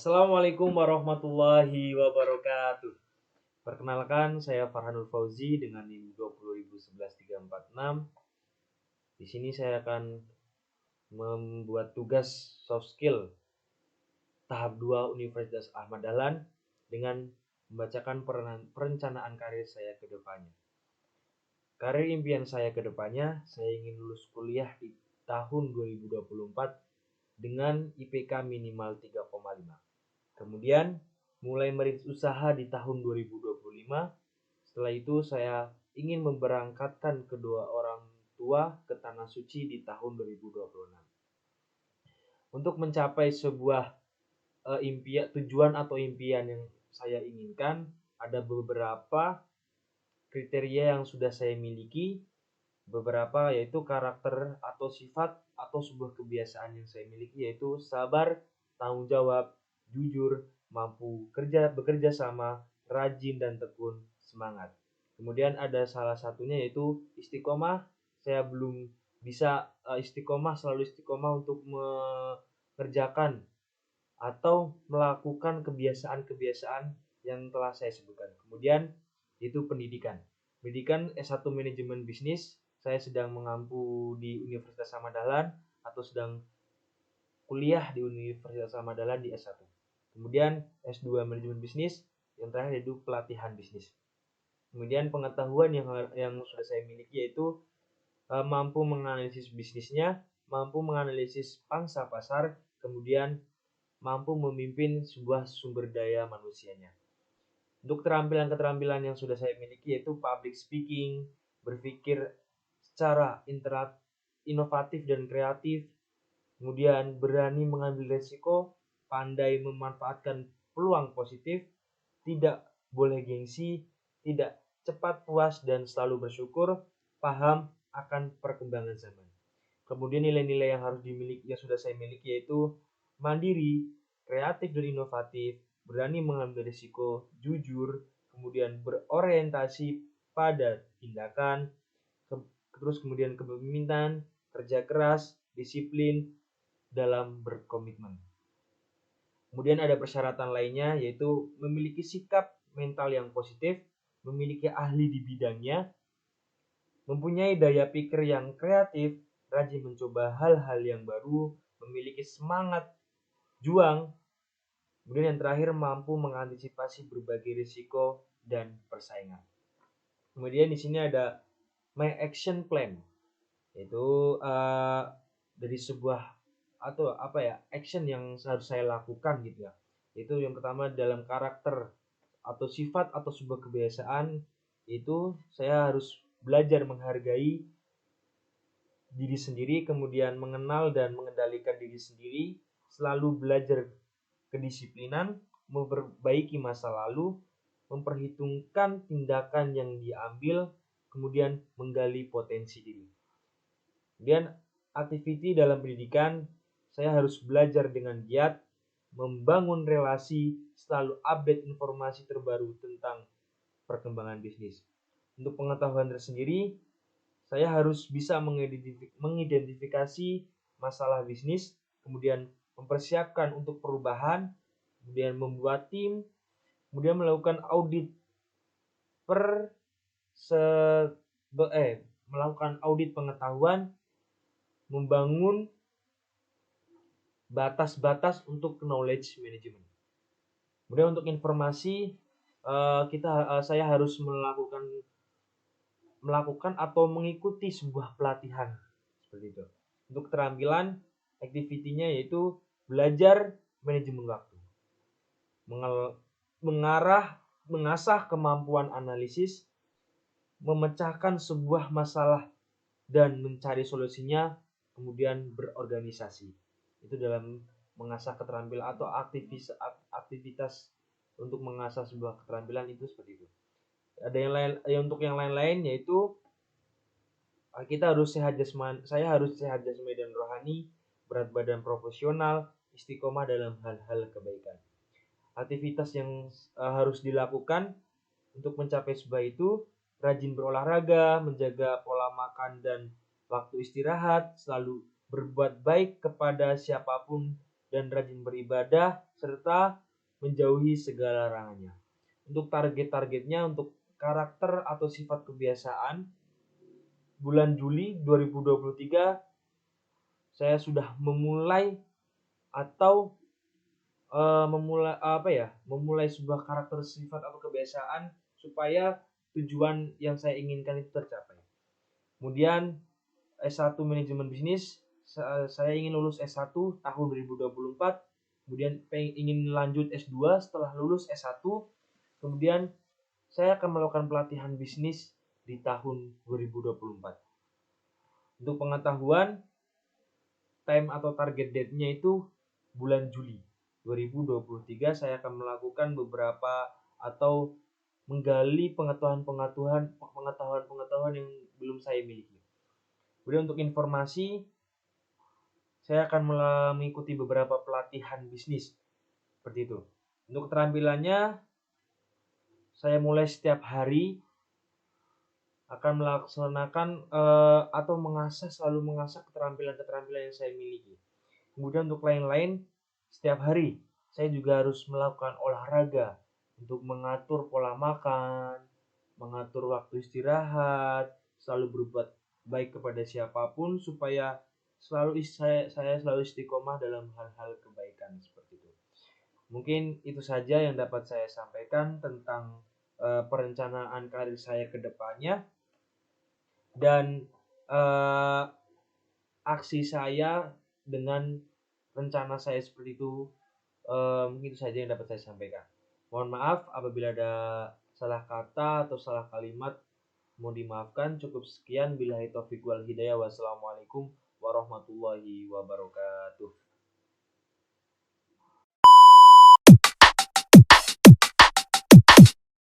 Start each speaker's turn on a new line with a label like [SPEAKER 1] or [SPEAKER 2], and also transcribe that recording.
[SPEAKER 1] Assalamualaikum warahmatullahi wabarakatuh. Perkenalkan, saya Farhanul Fauzi dengan NIM 2011346. Di sini saya akan membuat tugas soft skill tahap 2 Universitas Ahmad Dahlan dengan membacakan perencanaan karir saya ke depannya. Karir impian saya ke depannya, saya ingin lulus kuliah di tahun 2024 dengan IPK minimal 3,5. Kemudian mulai merintis usaha di tahun 2025. Setelah itu saya ingin memberangkatkan kedua orang tua ke Tanah Suci di tahun 2026. Untuk mencapai sebuah tujuan atau impian yang saya inginkan, ada beberapa kriteria yang sudah saya miliki. Beberapa yaitu karakter atau sifat atau sebuah kebiasaan yang saya miliki, yaitu sabar, tanggung jawab, jujur, mampu bekerja sama, rajin dan tekun, semangat. Kemudian ada salah satunya yaitu istiqomah. Saya belum bisa selalu istiqomah untuk mengerjakan atau melakukan kebiasaan-kebiasaan yang telah saya sebutkan. Kemudian itu pendidikan. Pendidikan S1 Manajemen Bisnis, saya sedang mengampu di Universitas Ahmad Dahlan atau sedang kuliah di Universitas Ahmad Dahlan di S1. Kemudian S2 Manajemen Bisnis, yang terakhir yaitu pelatihan bisnis. Kemudian pengetahuan yang sudah saya miliki yaitu mampu menganalisis bisnisnya, mampu menganalisis pangsa pasar, kemudian mampu memimpin sebuah sumber daya manusianya. Untuk keterampilan yang sudah saya miliki yaitu public speaking, berpikir secara inovatif dan kreatif, kemudian berani mengambil resiko, pandai memanfaatkan peluang positif, tidak boleh gengsi, tidak cepat puas dan selalu bersyukur, paham akan perkembangan zaman. Kemudian nilai-nilai yang harus dimiliki yang sudah saya miliki yaitu mandiri, kreatif dan inovatif, berani mengambil risiko, jujur, kemudian berorientasi pada tindakan, terus kemudian kepemimpinan, kerja keras, disiplin dalam berkomitmen. Kemudian ada persyaratan lainnya yaitu memiliki sikap mental yang positif, memiliki ahli di bidangnya, mempunyai daya pikir yang kreatif, rajin mencoba hal-hal yang baru, memiliki semangat juang, kemudian yang terakhir mampu mengantisipasi berbagai risiko dan persaingan. Kemudian di sini ada my action plan, yaitu dari sebuah atau action yang harus saya lakukan gitu ya. Itu yang pertama dalam karakter atau sifat atau sebuah kebiasaan, itu saya harus belajar menghargai diri sendiri, kemudian mengenal dan mengendalikan diri sendiri, selalu belajar kedisiplinan, memperbaiki masa lalu, memperhitungkan tindakan yang diambil, kemudian menggali potensi diri. Kemudian activity dalam pendidikan, saya harus belajar dengan giat, membangun relasi, selalu update informasi terbaru tentang perkembangan bisnis. Untuk pengetahuan tersendiri, saya harus bisa mengidentifikasi masalah bisnis, kemudian mempersiapkan untuk perubahan, kemudian membuat tim, kemudian melakukan audit melakukan audit pengetahuan, membangun batas-batas untuk knowledge management. Kemudian untuk informasi, saya harus melakukan atau mengikuti sebuah pelatihan seperti itu. Untuk keterampilan, aktivitinya yaitu belajar manajemen waktu, mengasah kemampuan analisis, memecahkan sebuah masalah dan mencari solusinya, kemudian berorganisasi. Itu dalam mengasah keterampilan atau aktivitas untuk mengasah sebuah keterampilan itu seperti itu. Ada yang lain, untuk yang lain-lain yaitu saya harus sehat jasmani dan rohani, berat badan profesional, istiqomah dalam hal-hal kebaikan. Aktivitas yang harus dilakukan untuk mencapai sebuah itu: rajin berolahraga, menjaga pola makan dan waktu istirahat, selalu berbuat baik kepada siapapun dan rajin beribadah, serta menjauhi segala larangannya. Untuk target-targetnya, untuk karakter atau sifat kebiasaan, bulan Juli 2023 saya sudah memulai atau memulai sebuah karakter, sifat atau kebiasaan supaya tujuan yang saya inginkan itu tercapai. Kemudian S1 manajemen bisnis, saya ingin lulus S1 tahun 2024, kemudian ingin lanjut S2 setelah lulus S1, kemudian saya akan melakukan pelatihan bisnis di tahun 2024. Untuk pengetahuan, time atau target date-nya itu bulan Juli 2023 saya akan melakukan beberapa atau menggali pengetahuan yang belum saya miliki. Kemudian untuk informasi, saya akan mengikuti beberapa pelatihan bisnis seperti itu. Untuk keterampilannya, saya mulai setiap hari akan melaksanakan atau selalu mengasah keterampilan-keterampilan yang saya miliki. Kemudian untuk lain-lain, setiap hari saya juga harus melakukan olahraga untuk mengatur pola makan, mengatur waktu istirahat, selalu berbuat baik kepada siapapun supaya saya selalu istiqomah dalam hal-hal kebaikan seperti itu. Mungkin itu saja yang dapat saya sampaikan tentang perencanaan karir saya ke depannya dan aksi saya dengan rencana saya seperti itu. Mungkin itu saja yang dapat saya sampaikan. Mohon maaf apabila ada salah kata atau salah kalimat, mohon dimaafkan. Cukup sekian, billahi taufiq wal hidayah. Wassalamualaikum warahmatullahi wabarakatuh.